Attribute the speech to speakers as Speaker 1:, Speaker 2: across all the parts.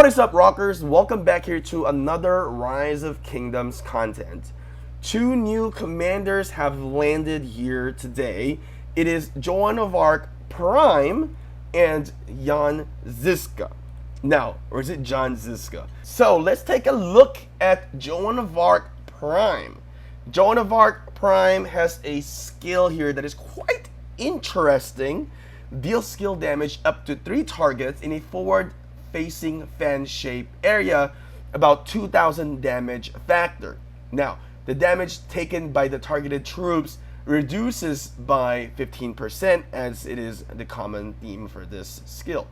Speaker 1: What is up, rockers? Welcome back here to another Rise of Kingdoms content. Two new commanders have landed here today. It is Joan of Arc Prime and Jan Zizka. Now, or is it John Zizka? So let's take a look at Joan of Arc Prime. Joan of Arc Prime has a skill here that is quite interesting. Deals skill damage up to 3 targets in a forward facing fan shape area, about 2000 damage factor. Now, the damage taken by the targeted troops reduces by 15%, as it is the common theme for this skill.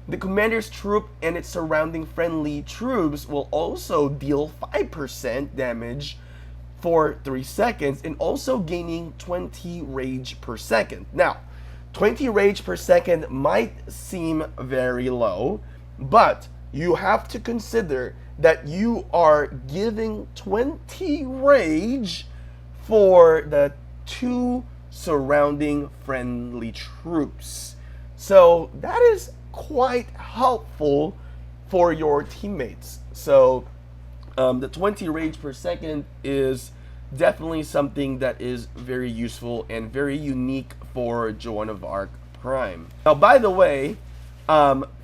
Speaker 1: The commander's troop and its surrounding friendly troops will also deal 5% damage for 3 seconds and also gaining 20 rage per second. Now, 20 rage per second might seem very low, but you have to consider that you are giving 20 rage for the 2 surrounding friendly troops. So that is quite helpful for your teammates. So the 20 rage per second is definitely something that is very useful and very unique for Joan of Arc Prime. Now, by the way,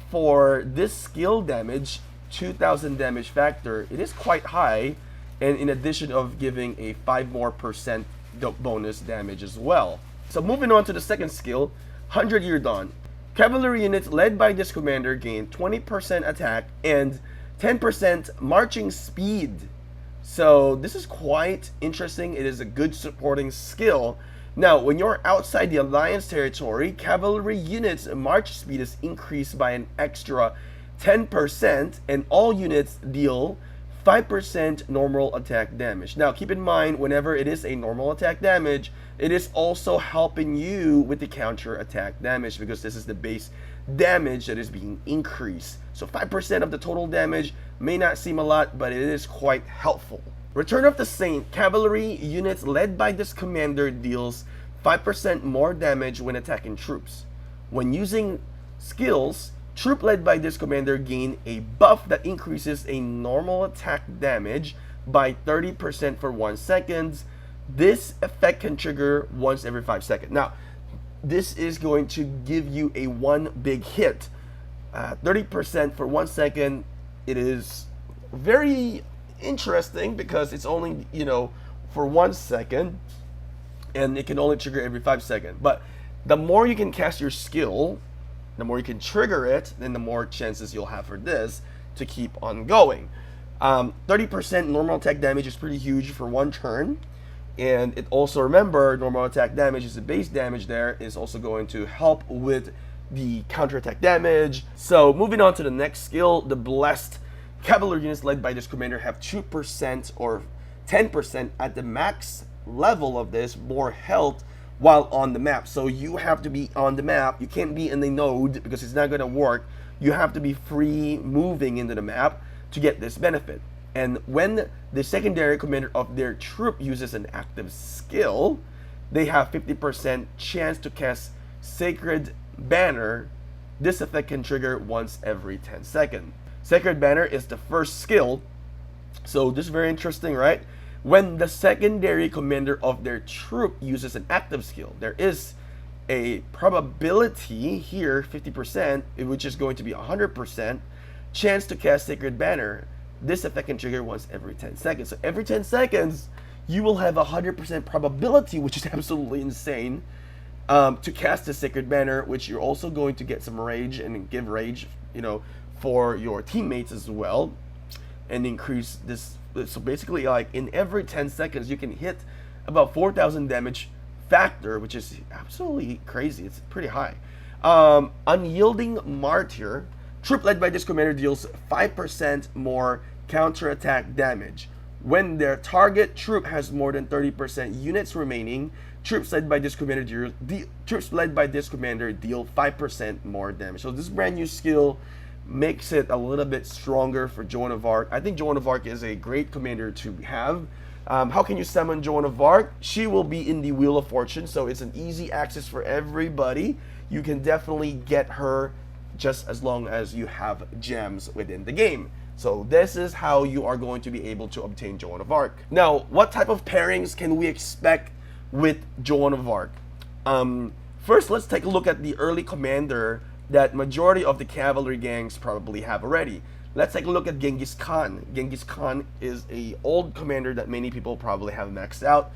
Speaker 1: for this skill damage, 2000 damage factor, it is quite high, and in addition of giving a 5% more bonus damage as well. So moving on to the second skill, 100-Year Dawn. Cavalry units led by this commander gain 20% attack and 10% marching speed. So this is quite interesting. It is a good supporting skill. Now, when you're outside the Alliance territory, cavalry units' march speed is increased by an extra 10%, and all units deal 5% normal attack damage. Now, keep in mind, whenever it is a normal attack damage, it is also helping you with the counter attack damage, because this is the base damage that is being increased. So 5% of the total damage may not seem a lot, but it is quite helpful. Return of the Saint. Cavalry units led by this commander deals 5% more damage when attacking troops. When using skills, troop led by this commander gain a buff that increases a normal attack damage by 30% for 1 second. This effect can trigger once every 5 seconds. Now, this is going to give you a one big hit. 30% for 1 second. It is very interesting because it's only, for 1 second, and it can only trigger every 5 seconds. But the more you can cast your skill, the more you can trigger it, then the more chances you'll have for this to keep on going. 30% normal attack damage is pretty huge for 1 turn. And it also, remember, normal attack damage is the base damage there, is also going to help with the counterattack damage. So moving on to the next skill, the Blessed. Cavalry units led by this commander have 2% or 10% at the max level of this more health while on the map. So you have to be on the map. You can't be in the node because it's not going to work. You have to be free moving into the map to get this benefit. And when the secondary commander of their troop uses an active skill, they have 50% chance to cast Sacred Banner. This effect can trigger once every 10 seconds. Sacred Banner is the first skill. So this is very interesting, right? When the secondary commander of their troop uses an active skill, there is a probability here, 50%, which is going to be 100% chance to cast Sacred Banner. This effect can trigger once every 10 seconds. So every 10 seconds, you will have 100% probability, which is absolutely insane, to cast the Sacred Banner, which you're also going to get some rage and give rage, for your teammates as well, and increase this. So basically, like in every 10 seconds, you can hit about 4,000 damage factor, which is absolutely crazy. It's pretty high. Unyielding Martyr. Troop led by this commander deals 5% more counterattack damage. When their target troop has more than 30% units remaining, troops led by this commander deal 5% more damage. So this brand new skill makes it a little bit stronger for Joan of Arc. I think Joan of Arc is a great commander to have. How can you summon Joan of Arc? She will be in the Wheel of Fortune, so it's an easy access for everybody. You can definitely get her just as long as you have gems within the game. So this is how you are going to be able to obtain Joan of Arc. Now, what type of pairings can we expect with Joan of Arc? First, let's take a look at the early commander that majority of the cavalry gangs probably have already. Let's take a look at Genghis Khan. Genghis Khan is a old commander that many people probably have maxed out.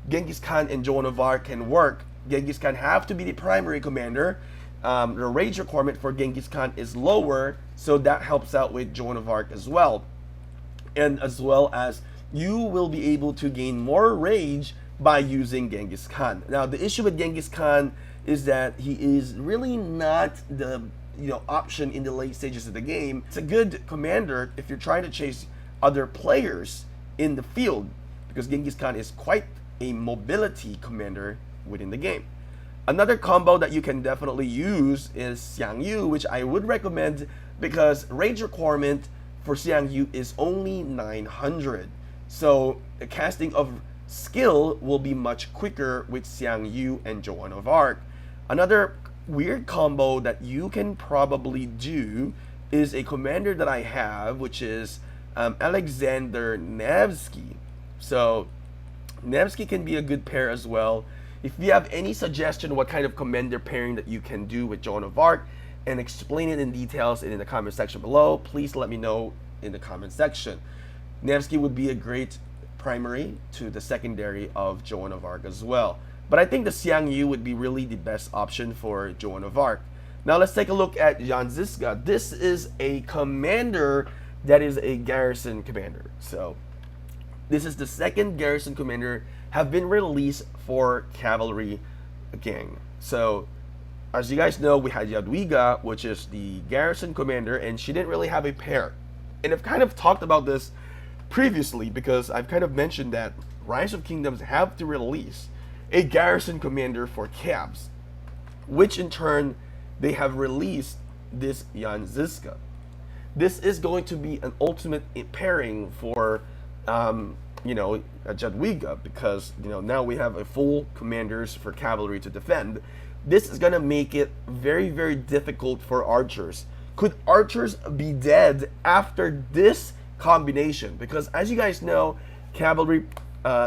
Speaker 1: Genghis Khan and Joan of Arc can work. Genghis Khan have to be the primary commander. The rage requirement for Genghis Khan is lower, so that helps out with Joan of Arc as well. And as well as you will be able to gain more rage by using Genghis Khan. Now, the issue with Genghis Khan is that he is really not the option in the late stages of the game. It's a good commander if you're trying to chase other players in the field, because Genghis Khan is quite a mobility commander within the game. Another combo that you can definitely use is Xiang Yu, which I would recommend because rage requirement for Xiang Yu is only 900. So the casting of skill will be much quicker with Xiang Yu and Joan of Arc. Another weird combo that you can probably do is a commander that I have, which is Alexander Nevsky. So Nevsky can be a good pair as well. If you have any suggestion what kind of commander pairing that you can do with Joan of Arc and explain it in details in the comment section below, please let me know in the comment section. Nevsky would be a great primary to the secondary of Joan of Arc as well. But I think the Xiang Yu would be really the best option for Joan of Arc. Now let's take a look at Jan Zizka. This is a commander that is a garrison commander. So this is the second garrison commander have been released for Cavalry Gang. So as you guys know, we had Jadwiga, which is the garrison commander, and she didn't really have a pair. And I've kind of talked about this previously because I've kind of mentioned that Rise of Kingdoms have to release a garrison commander for cabs, which in turn they have released this Jan Zizka. This is going to be an ultimate pairing for Jadwiga, because now we have a full commanders for cavalry to defend. This is gonna make it very, very difficult for archers. Could archers be dead after this combination? Because as you guys know, cavalry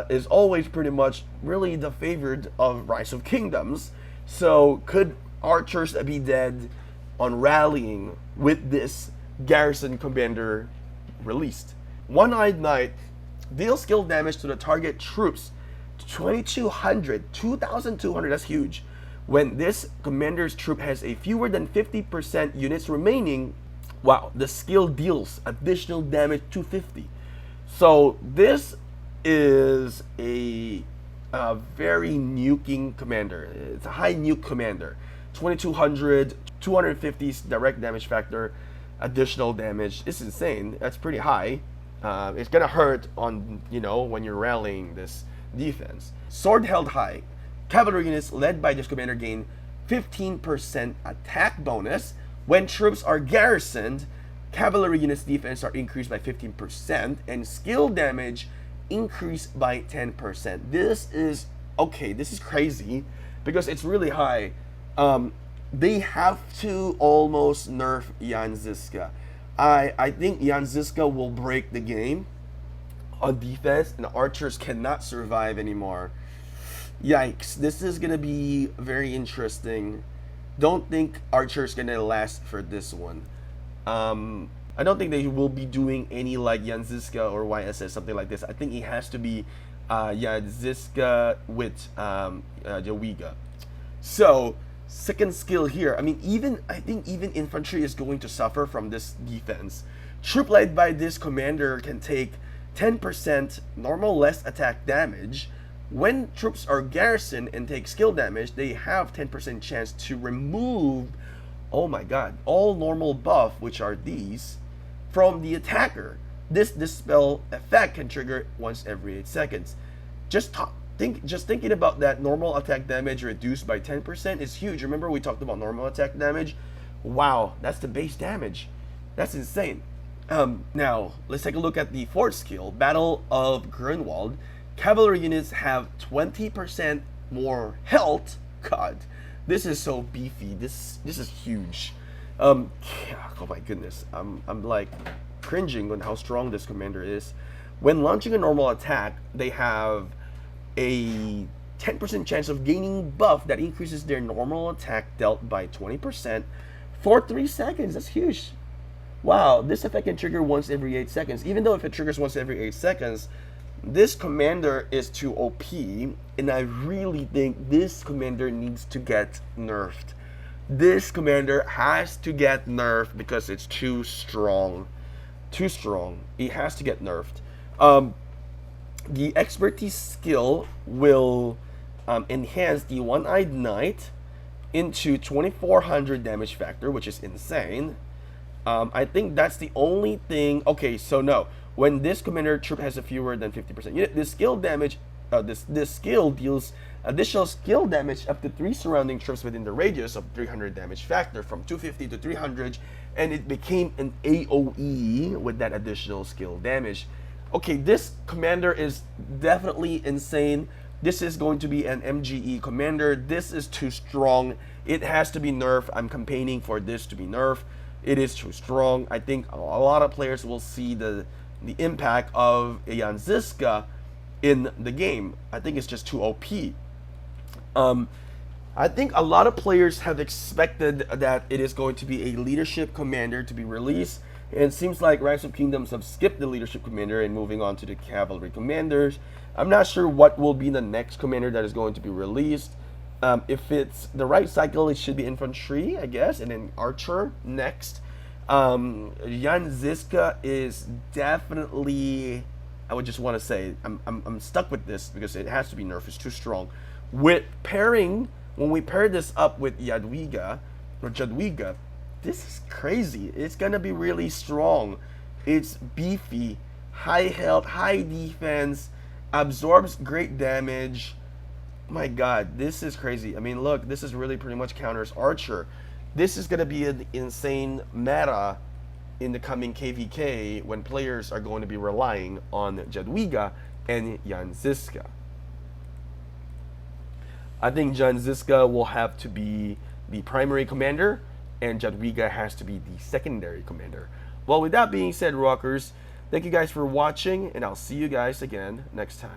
Speaker 1: is always pretty much really the favored of Rise of Kingdoms. So could archers be dead on rallying with this garrison commander released? One-Eyed Knight deals skill damage to the target troops 2200, 2200, that's huge. When this commander's troop has a fewer than 50% units remaining, wow, the skill deals additional damage 250. So this is a very nuking commander. It's a high nuke commander. 2200, 250 direct damage factor, additional damage. It's insane. That's pretty high. It's gonna hurt on when you're rallying this defense. Sword held high. Cavalry units led by this commander gain 15% attack bonus. When troops are garrisoned, cavalry units defense are increased by 15% and skill damage increased by 10%. This is okay. This is crazy because it's really high. They have to almost nerf Jan Zizka. I think Jan Zizka will break the game on defense, and archers cannot survive anymore. Yikes, this is gonna be very interesting. Don't think archers gonna last for this one. I don't think they will be doing any like Jan Zizka or YSS, something like this. I think it has to be Jan Zizka with Jadwiga. So second skill here. I mean, I think even infantry is going to suffer from this defense. Troop led by this commander can take 10% normal less attack damage. When troops are garrisoned and take skill damage, they have 10% chance to remove, oh my god, all normal buff, which are these, from the attacker. This dispel effect can trigger once every 8 seconds. Just thinking about that, normal attack damage reduced by 10% is huge. Remember we talked about normal attack damage? Wow, that's the base damage. That's insane. Now, let's take a look at the fourth skill, Battle of Grunwald. Cavalry units have 20% more health. God, this is so beefy. This is huge. Um, oh my goodness, I'm like cringing on how strong this commander is. When launching a normal attack, they have a 10% chance of gaining buff that increases their normal attack dealt by 20% for 3 seconds. That's huge. Wow, this effect can trigger once every 8 seconds. Even though if it triggers once every 8 seconds, this commander is too OP, and I really think this commander needs to get nerfed. This commander has to get nerfed because it's too strong. Too strong. It has to get nerfed. The expertise skill will enhance the one-eyed knight into 2400 damage factor, which is insane. I think that's the only thing. Okay, so no, when this commander troop has a fewer than 50% unit, this skill damage, this skill deals additional skill damage up to 3 surrounding troops within the radius of 300 damage factor from 250 to 300, and it became an AOE with that additional skill damage. Okay, this commander is definitely insane. This is going to be an MGE commander. This is too strong. It has to be nerfed. I'm campaigning for this to be nerfed. It is too strong. I think a lot of players will see the impact of a Joan Zizka in the game. I think it's just too OP. I think a lot of players have expected that it is going to be a leadership commander to be released. And it seems like Rise of Kingdoms have skipped the leadership commander and moving on to the cavalry commanders. I'm not sure what will be the next commander that is going to be released. If it's the right cycle, it should be infantry, I guess, and then archer next. Joan Zizka is definitely, I would just want to say, I'm stuck with this because it has to be nerfed. It's too strong. With pairing, when we pair this up with Jadwiga, this is crazy. It's gonna be really strong. It's beefy, high health, high defense, absorbs great damage. My god, this is crazy. I mean, look, this is really pretty much counters Archer. This is going to be an insane meta in the coming KVK when players are going to be relying on Jadwiga and Joan Zizka. I think Joan Zizka will have to be the primary commander, and Jadwiga has to be the secondary commander. Well, with that being said, rockers, thank you guys for watching, and I'll see you guys again next time.